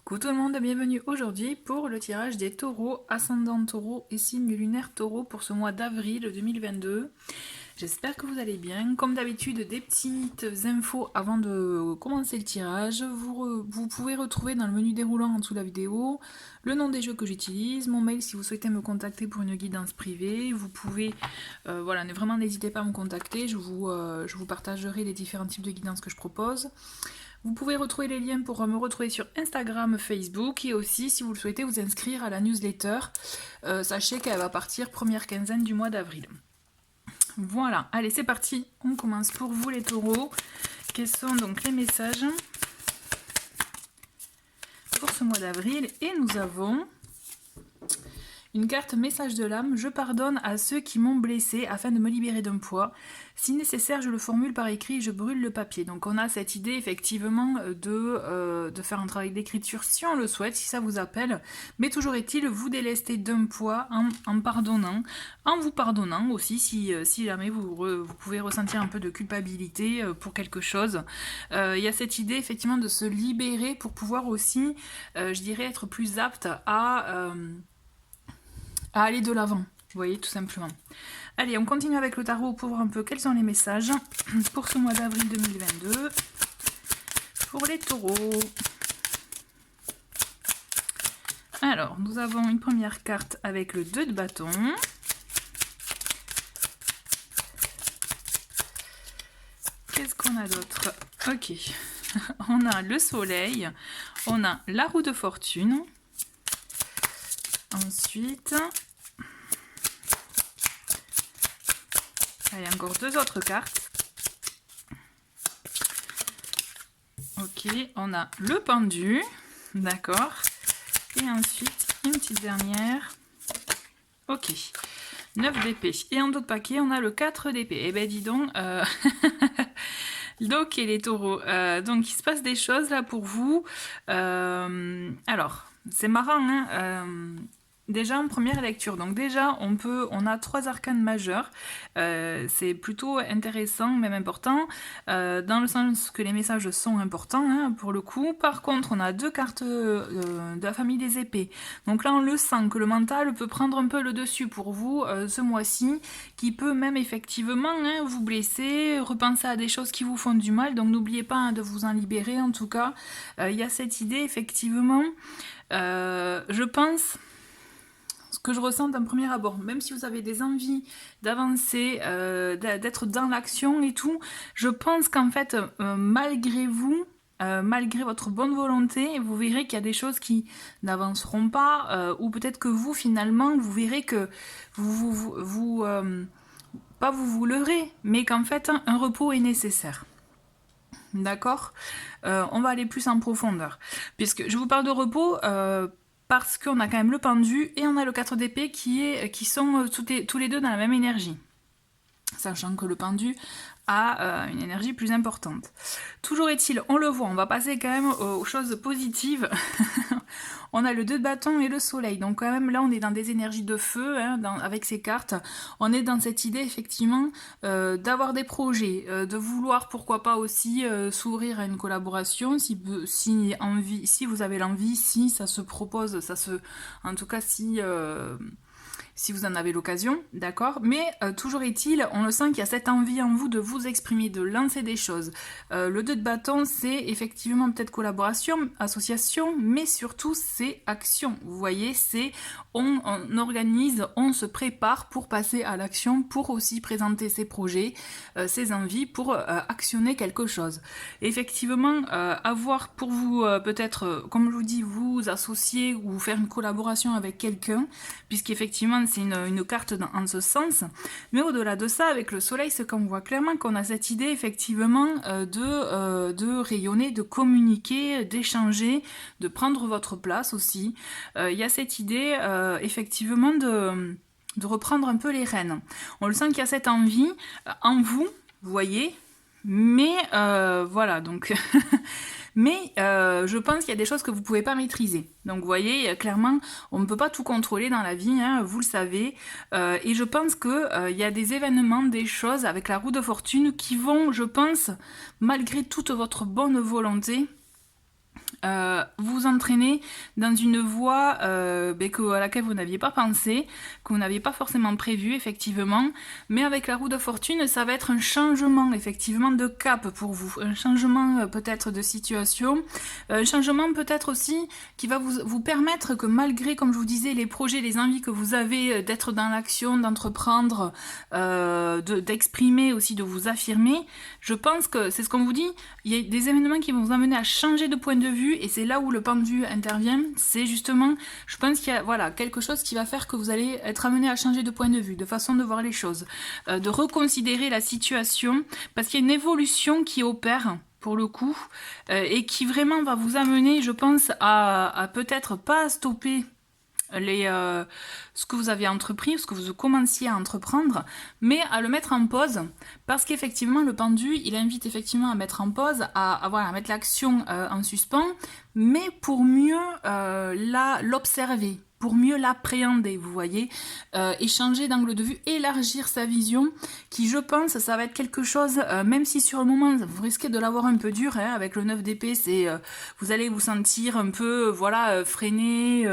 Coucou tout le monde, bienvenue aujourd'hui pour le tirage des taureaux, ascendant taureau et signe lunaire taureau pour ce mois d'avril 2022. J'espère que vous allez bien. Comme d'habitude, des petites infos avant de commencer le tirage. Vous pouvez retrouver dans le menu déroulant en dessous de la vidéo le nom des jeux que j'utilise, mon mail si vous souhaitez me contacter pour une guidance privée. Vous pouvez, voilà, vraiment n'hésitez pas à me contacter, je vous partagerai les différents types de guidances que je propose. Vous pouvez retrouver les liens pour me retrouver sur Instagram, Facebook et aussi, si vous le souhaitez, vous inscrire à la newsletter. Sachez qu'elle va partir première quinzaine du mois d'avril. Voilà, allez c'est parti, on commence pour vous les taureaux. Quels sont donc les messages pour ce mois d'avril? Et nous avons une carte message de l'âme. Je pardonne à ceux qui m'ont blessé afin de me libérer d'un poids. Si nécessaire, je le formule par écrit et je brûle le papier. Donc on a cette idée effectivement de faire un travail d'écriture si on le souhaite, si ça vous appelle. Mais toujours est-il, vous délester d'un poids en pardonnant, en vous pardonnant aussi si jamais vous pouvez ressentir un peu de culpabilité pour quelque chose. Il y a cette idée effectivement de se libérer pour pouvoir aussi, je dirais, être plus apte à aller de l'avant, vous voyez, tout simplement. Allez, on continue avec le tarot pour voir un peu quels sont les messages pour ce mois d'avril 2022 pour les taureaux. Alors, nous avons une première carte avec le 2 de bâton. Qu'est-ce qu'on a d'autre? Ok, on a le soleil, on a la roue de fortune. Ensuite, il y a encore deux autres cartes. Ok, on a le pendu, d'accord. Et ensuite, une petite dernière. Ok, 9 d'épée. Et en d'autres paquets, on a le 4 d'épée. Eh ben dis donc, donc et les taureaux. Donc il se passe des choses là pour vous. Alors, c'est marrant, hein. Déjà en première lecture, donc déjà on a 3 arcanes majeurs, c'est plutôt intéressant, même important, dans le sens que les messages sont importants, hein, pour le coup. Par contre on a 2 cartes de la famille des épées, donc là on le sent que le mental peut prendre un peu le dessus pour vous ce mois-ci, qui peut même effectivement, hein, vous blesser, repenser à des choses qui vous font du mal, donc n'oubliez pas, hein, de vous en libérer. En tout cas, il y a cette idée effectivement, je pense, ce que je ressens d'un premier abord, même si vous avez des envies d'avancer, d'être dans l'action et tout, je pense qu'en fait, malgré vous, malgré votre bonne volonté, vous verrez qu'il y a des choses qui n'avanceront pas, ou peut-être que vous, finalement, vous verrez que pas vous vous leurrez, mais qu'en fait, un repos est nécessaire. D'accord, on va aller plus en profondeur. Puisque je vous parle de repos, parce qu'on a quand même le pendu et on a le 4 d'épée qui sont tous les deux dans la même énergie. Sachant que le pendu a une énergie plus importante. Toujours est-il, on le voit, on va passer quand même aux choses positives. On a le 2 de bâton et le soleil. Donc quand même là on est dans des énergies de feu, hein, avec ces cartes. On est dans cette idée effectivement d'avoir des projets, de vouloir pourquoi pas aussi s'ouvrir à une collaboration si vous avez l'envie, si ça se propose, en tout cas si vous en avez l'occasion, d'accord. Mais toujours est-il, on le sent qu'il y a cette envie en vous de vous exprimer, de lancer des choses. Le 2 de bâton, c'est effectivement peut-être collaboration, association, mais surtout c'est action. Vous voyez, c'est on organise, on se prépare pour passer à l'action, pour aussi présenter ses projets, ses envies, pour actionner quelque chose. Effectivement, avoir pour vous peut-être, comme je vous dis, vous associer ou faire une collaboration avec quelqu'un, puisqu'effectivement c'est une carte en ce sens. Mais au-delà de ça, avec le soleil, c'est qu'on voit clairement qu'on a cette idée effectivement de rayonner, de communiquer, d'échanger, de prendre votre place aussi. Il y a cette idée effectivement de reprendre un peu les rênes. On le sent qu'il y a cette envie en vous, vous voyez, mais voilà, donc mais je pense qu'il y a des choses que vous ne pouvez pas maîtriser. Donc vous voyez, clairement, on ne peut pas tout contrôler dans la vie, hein, vous le savez. Et je pense qu'il y a des événements, des choses avec la roue de fortune qui vont, je pense, malgré toute votre bonne volonté, vous entraîner dans une voie à laquelle vous n'aviez pas pensé, que vous n'aviez pas forcément prévu effectivement, mais avec la roue de fortune ça va être un changement effectivement de cap pour vous, un changement peut-être de situation, un changement peut-être aussi qui va vous permettre que malgré, comme je vous disais, les projets, les envies que vous avez d'être dans l'action, d'entreprendre, d'exprimer aussi, de vous affirmer, je pense que c'est ce qu'on vous dit, il y a des événements qui vont vous amener à changer de point de vue et c'est là où le pendu intervient. C'est justement, je pense qu'il y a voilà, quelque chose qui va faire que vous allez être amené à changer de point de vue, de façon de voir les choses, de reconsidérer la situation parce qu'il y a une évolution qui opère pour le coup et qui vraiment va vous amener, je pense, à peut-être pas stopper ce que vous avez entrepris, ce que vous commenciez à entreprendre, mais à le mettre en pause, parce qu'effectivement le pendu, il invite effectivement à mettre en pause, à mettre l'action en suspens, mais pour mieux l'observer, pour mieux l'appréhender, vous voyez, échanger d'angle de vue, élargir sa vision, qui je pense, ça va être quelque chose, même si sur le moment, vous risquez de l'avoir un peu dur, hein, avec le 9 d'épée, c'est, vous allez vous sentir un peu, freiné,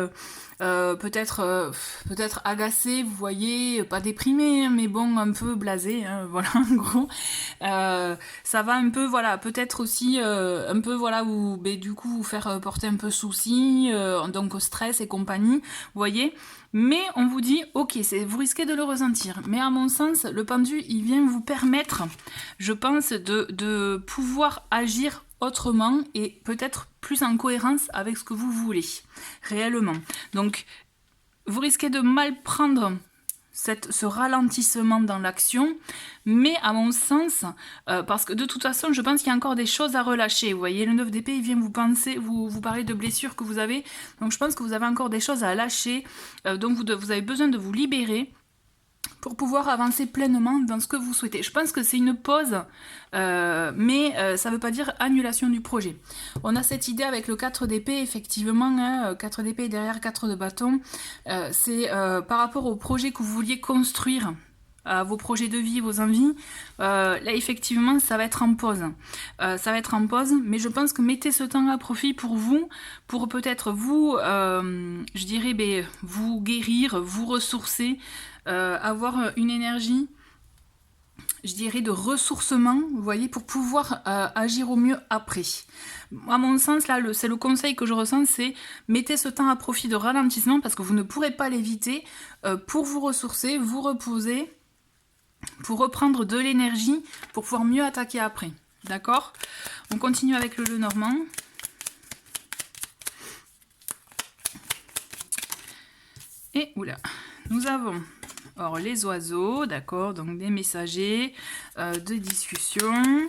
peut-être agacé, vous voyez, pas déprimé, hein, mais bon, un peu blasé, hein, voilà, en gros. Ça va un peu, voilà, peut-être aussi, un peu, voilà, du coup, vous faire porter un peu souci, donc stress et compagnie, vous voyez. Mais on vous dit, ok, vous risquez de le ressentir. Mais à mon sens, le pendu, il vient vous permettre, je pense, de pouvoir agir autrement et peut-être plus en cohérence avec ce que vous voulez, réellement. Donc, vous risquez de mal prendre ce ralentissement dans l'action, mais à mon sens, parce que de toute façon, je pense qu'il y a encore des choses à relâcher. Vous voyez, le 9 d'épée, il vient vous parler de blessures que vous avez, donc je pense que vous avez encore des choses à lâcher, donc vous avez besoin de vous libérer pour pouvoir avancer pleinement dans ce que vous souhaitez. Je pense que c'est une pause, mais ça ne veut pas dire annulation du projet. On a cette idée avec le 4 d'épée, effectivement, hein, 4 d'épée derrière 4 de bâton, c'est par rapport au projet que vous vouliez construire, à vos projets de vie, vos envies, là effectivement ça va être en pause. Mais je pense que mettez ce temps à profit pour vous, pour peut-être vous, je dirais, vous guérir, vous ressourcer, avoir une énergie, je dirais, de ressourcement, vous voyez, pour pouvoir agir au mieux après. À mon sens, là, c'est le conseil que je ressens, c'est mettez ce temps à profit de ralentissement parce que vous ne pourrez pas l'éviter, pour vous ressourcer, vous reposer, pour reprendre de l'énergie, pour pouvoir mieux attaquer après. D'accord ? On continue avec le Lenormand. Et oula, nous avons les oiseaux, d'accord, donc des messagers, de discussion.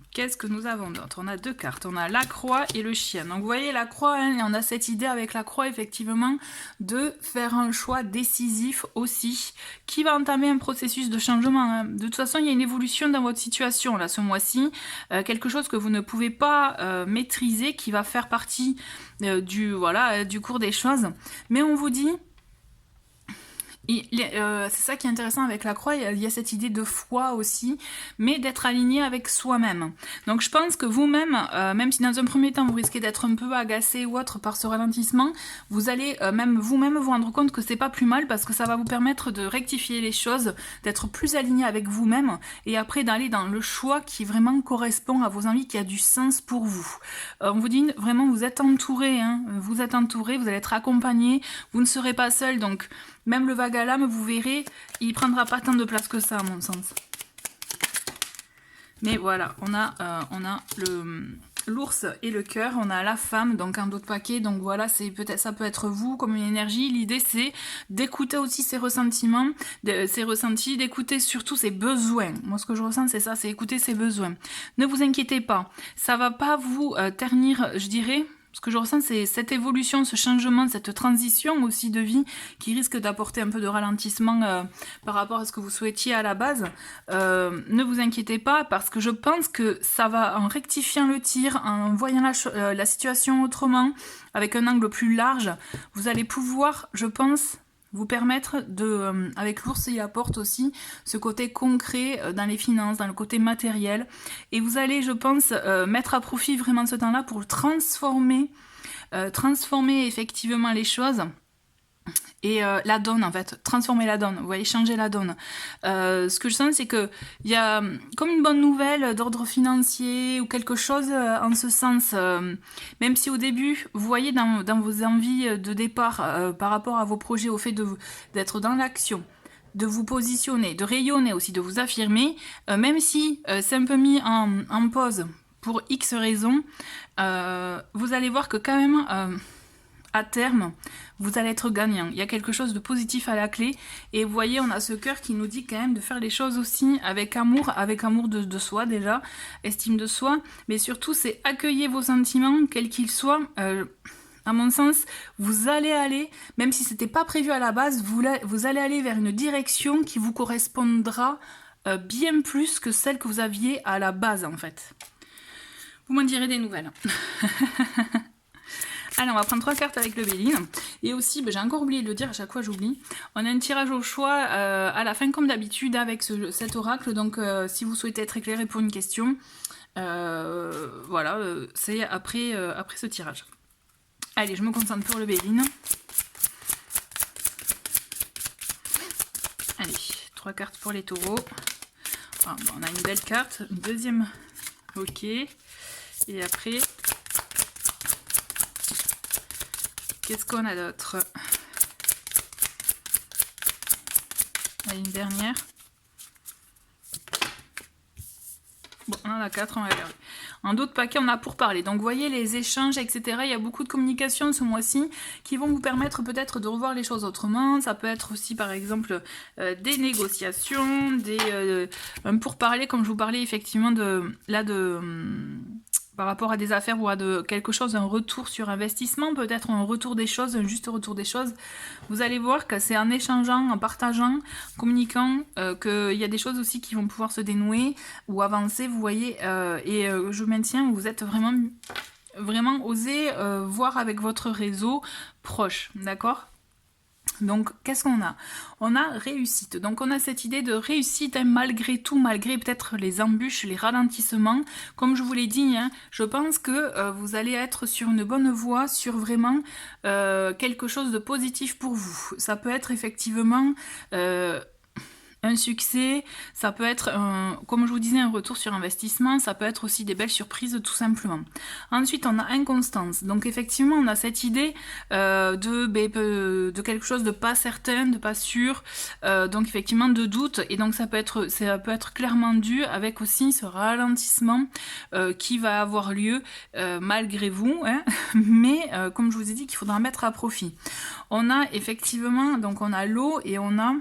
Qu'est-ce que nous avons d'autre? On a deux cartes, on a la croix et le chien. Donc vous voyez la croix, hein, et on a cette idée avec la croix effectivement de faire un choix décisif aussi, qui va entamer un processus de changement. Hein. De toute façon, il y a une évolution dans votre situation là ce mois-ci, quelque chose que vous ne pouvez pas maîtriser, qui va faire partie du cours des choses. Mais on vous dit... c'est ça qui est intéressant avec la croix, il y a cette idée de foi aussi, mais d'être aligné avec soi-même. Donc je pense que vous-même, même si dans un premier temps vous risquez d'être un peu agacé ou autre par ce ralentissement, vous allez même vous-même vous rendre compte que c'est pas plus mal parce que ça va vous permettre de rectifier les choses, d'être plus aligné avec vous-même et après d'aller dans le choix qui vraiment correspond à vos envies, qui a du sens pour vous. On vous dit vraiment vous êtes entouré, hein, vous allez être accompagné, vous ne serez pas seul, donc même le vague à l'âme, vous verrez, il prendra pas tant de place que ça à mon sens. Mais voilà, on a l'ours et le cœur, on a la femme, donc un autre paquet, donc voilà, ça peut être vous comme une énergie. L'idée c'est d'écouter aussi ses ressentiments, ses ressentis, d'écouter surtout ses besoins. Moi ce que je ressens c'est ça, c'est écouter ses besoins. Ne vous inquiétez pas, ça va pas vous ternir, je dirais. Ce que je ressens, c'est cette évolution, ce changement, cette transition aussi de vie qui risque d'apporter un peu de ralentissement par rapport à ce que vous souhaitiez à la base. Ne vous inquiétez pas parce que je pense que ça va, en rectifiant le tir, en voyant la situation autrement, avec un angle plus large, vous allez pouvoir, je pense, vous permettre de, avec l'ours, il apporte aussi ce côté concret dans les finances, dans le côté matériel. Et vous allez, je pense, mettre à profit vraiment ce temps-là pour transformer effectivement les choses. Et la donne en fait, transformer la donne, vous voyez, changer la donne. Ce que je sens, c'est que il y a comme une bonne nouvelle d'ordre financier ou quelque chose en ce sens, même si au début, vous voyez dans vos envies de départ par rapport à vos projets, au fait d'être dans l'action, de vous positionner, de rayonner aussi, de vous affirmer, même si c'est un peu mis en pause pour X raisons, vous allez voir que quand même... à terme, vous allez être gagnant. Il y a quelque chose de positif à la clé. Et vous voyez, on a ce cœur qui nous dit quand même de faire les choses aussi avec amour de soi déjà, estime de soi. Mais surtout, c'est accueillir vos sentiments, quels qu'ils soient. À mon sens, vous allez aller, même si c'était pas prévu à la base, vous allez aller vers une direction qui vous correspondra bien plus que celle que vous aviez à la base en fait. Vous m'en direz des nouvelles. Allez, on va prendre 3 cartes avec le Béline. Et aussi, j'ai encore oublié de le dire, à chaque fois j'oublie. On a un tirage au choix à la fin, comme d'habitude, avec cet oracle. Donc, si vous souhaitez être éclairé pour une question, voilà, c'est après ce tirage. Allez, je me concentre pour le Béline. Allez, 3 cartes pour les taureaux. Ah, bon, on a une belle carte, une deuxième. Ok. Et après... qu'est-ce qu'on a d'autre? Une dernière. Bon, on en a 4, on va regarder. En d'autres paquets, on a pour parler. Donc, vous voyez, les échanges, etc. Il y a beaucoup de communication ce mois-ci qui vont vous permettre peut-être de revoir les choses autrement. Ça peut être aussi, par exemple, des négociations, un pourparler, comme je vous parlais effectivement par rapport à des affaires ou à quelque chose, un retour sur investissement, peut-être un retour des choses, un juste retour des choses. Vous allez voir que c'est en échangeant, en partageant, en communiquant, qu'il y a des choses aussi qui vont pouvoir se dénouer ou avancer, vous voyez. Je maintiens, vous êtes vraiment osé voir avec votre réseau proche, d'accord ? Donc, qu'est-ce qu'on a? On a réussite. Donc, on a cette idée de réussite, hein, malgré tout, malgré peut-être les embûches, les ralentissements. Comme je vous l'ai dit, hein, je pense que vous allez être sur une bonne voie, sur vraiment quelque chose de positif pour vous. Ça peut être effectivement... un succès, ça peut être, comme je vous disais, un retour sur investissement, ça peut être aussi des belles surprises tout simplement. Ensuite, on a inconstance. Donc effectivement, on a cette idée de quelque chose de pas certain, de pas sûr, donc effectivement de doute, et donc ça peut être clairement dû avec aussi ce ralentissement qui va avoir lieu malgré vous, hein, mais comme je vous ai dit qu'il faudra mettre à profit. On a effectivement, donc on a l'eau et on a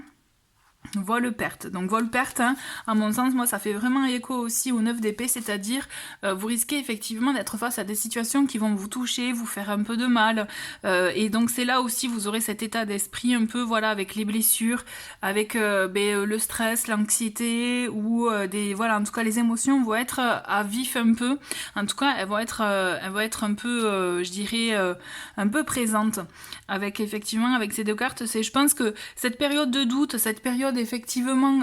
vol-perte. Donc vol-perte, hein, à mon sens, moi ça fait vraiment écho aussi au 9 d'épée, c'est-à-dire vous risquez effectivement d'être face à des situations qui vont vous toucher, vous faire un peu de mal, et donc c'est là aussi vous aurez cet état d'esprit un peu, voilà, avec les blessures, avec le stress, l'anxiété, ou voilà, en tout cas les émotions vont être à vif un peu, en tout cas elles vont être un peu, je dirais, un peu présentes, avec effectivement, avec ces deux cartes, je pense que cette période de doute, cette période effectivement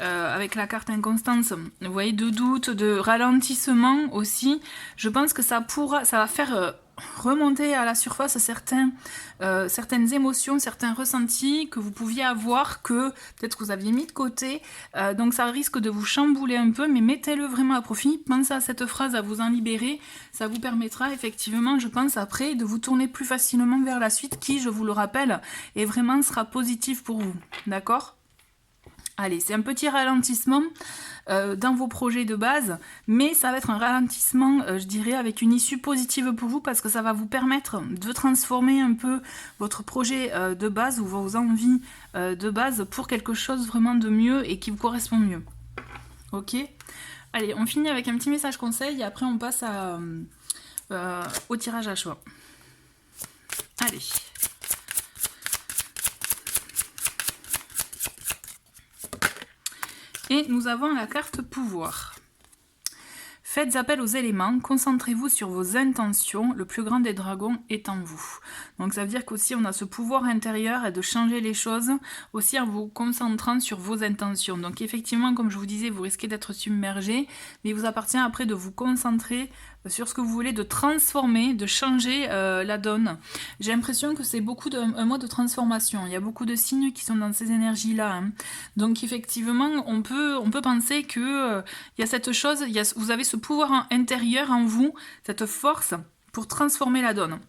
avec la carte inconstance, vous voyez, de doute, de ralentissement aussi, je pense que ça va faire remonter à la surface certaines émotions, certains ressentis que vous pouviez avoir, que peut-être que vous aviez mis de côté, donc ça risque de vous chambouler un peu, mais mettez-le vraiment à profit, pensez à cette phrase, à vous en libérer, ça vous permettra effectivement, je pense, après, de vous tourner plus facilement vers la suite, qui, je vous le rappelle, est vraiment sera positive pour vous, d'accord ? Allez, c'est un petit ralentissement dans vos projets de base, mais ça va être un ralentissement, je dirais, avec une issue positive pour vous, parce que ça va vous permettre de transformer un peu votre projet de base ou vos envies de base pour quelque chose vraiment de mieux et qui vous correspond mieux. Ok ? Allez, on finit avec un petit message conseil et après on passe au tirage à choix. Allez. Et nous avons la carte pouvoir. Faites appel aux éléments, concentrez-vous sur vos intentions, le plus grand des dragons est en vous. Donc ça veut dire qu'aussi on a ce pouvoir intérieur de changer les choses, aussi en vous concentrant sur vos intentions. Donc effectivement, comme je vous disais, vous risquez d'être submergé, mais il vous appartient après de vous concentrer sur ce que vous voulez, de transformer, de changer la donne. J'ai l'impression que c'est beaucoup un mois de transformation. Il y a beaucoup de signes qui sont dans ces énergies-là. Hein. Donc effectivement, on peut penser que il y a cette chose, vous avez ce pouvoir intérieur en vous, cette force pour transformer la donne.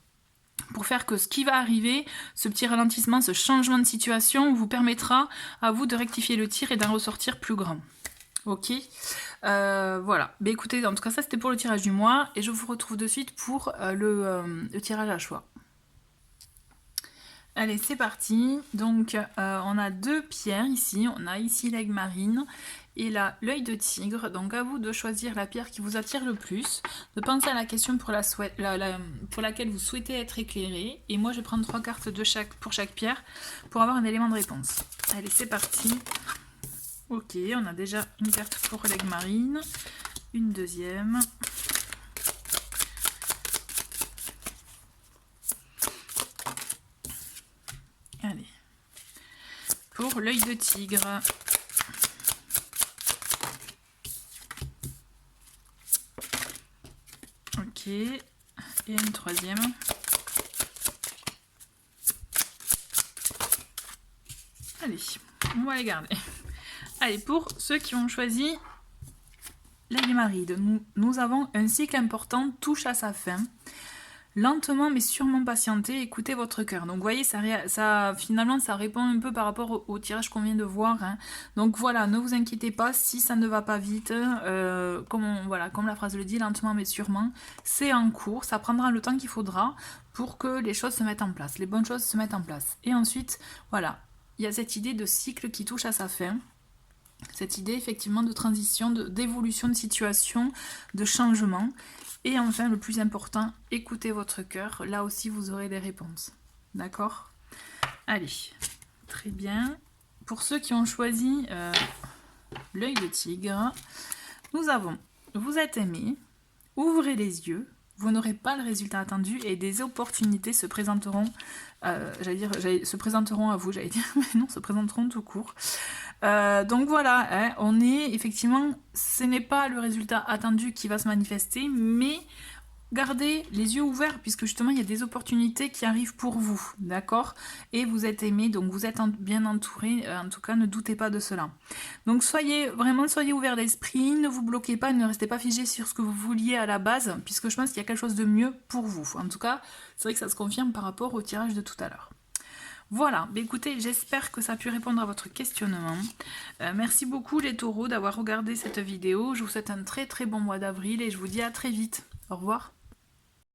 Pour faire que ce qui va arriver, ce petit ralentissement, ce changement de situation, vous permettra à vous de rectifier le tir et d'en ressortir plus grand. Ok, voilà. Mais écoutez, en tout cas, ça c'était pour le tirage du mois et je vous retrouve de suite pour le tirage à choix. Allez, c'est parti. Donc, on a 2 pierres ici. On a ici l'aigle marine et là l'œil de tigre. Donc, à vous de choisir la pierre qui vous attire le plus, de penser à la question pour laquelle vous souhaitez être éclairé. Et moi, je vais prendre 3 cartes pour chaque pierre pour avoir un élément de réponse. Allez, c'est parti. Ok, on a déjà une carte pour l'aigle marine, une deuxième. Allez, pour l'œil de tigre. Ok, et une troisième. Allez, on va les garder. Allez, pour ceux qui ont choisi l'aigle marine, nous avons un cycle important, touche à sa fin. Lentement mais sûrement patienter, écoutez votre cœur. Donc vous voyez, finalement ça répond un peu par rapport au tirage qu'on vient de voir. Hein. Donc voilà, ne vous inquiétez pas si ça ne va pas vite. Comme la phrase le dit, lentement mais sûrement. C'est en cours, ça prendra le temps qu'il faudra pour que les choses se mettent en place, les bonnes choses se mettent en place. Et ensuite, voilà, il y a cette idée de cycle qui touche à sa fin. Cette idée effectivement de transition, d'évolution de situation, de changement. Et enfin, le plus important, écoutez votre cœur. Là aussi, vous aurez des réponses. D'accord ? Allez, très bien. Pour ceux qui ont choisi l'œil de tigre, nous avons « Vous êtes aimé, ouvrez les yeux, vous n'aurez pas le résultat attendu et des opportunités se présenteront, se présenteront à vous, j'allais dire, mais non, se présenteront tout court. » Donc voilà, hein, on est effectivement, ce n'est pas le résultat attendu qui va se manifester, mais gardez les yeux ouverts puisque justement il y a des opportunités qui arrivent pour vous, d'accord ? Et vous êtes aimé, donc vous êtes bien entouré, en tout cas ne doutez pas de cela. Donc soyez ouverts d'esprit, ne vous bloquez pas, ne restez pas figé sur ce que vous vouliez à la base, puisque je pense qu'il y a quelque chose de mieux pour vous. En tout cas, c'est vrai que ça se confirme par rapport au tirage de tout à l'heure. Voilà, écoutez, j'espère que ça a pu répondre à votre questionnement. Merci beaucoup les taureaux d'avoir regardé cette vidéo. Je vous souhaite un très très bon mois d'avril et je vous dis à très vite. Au revoir.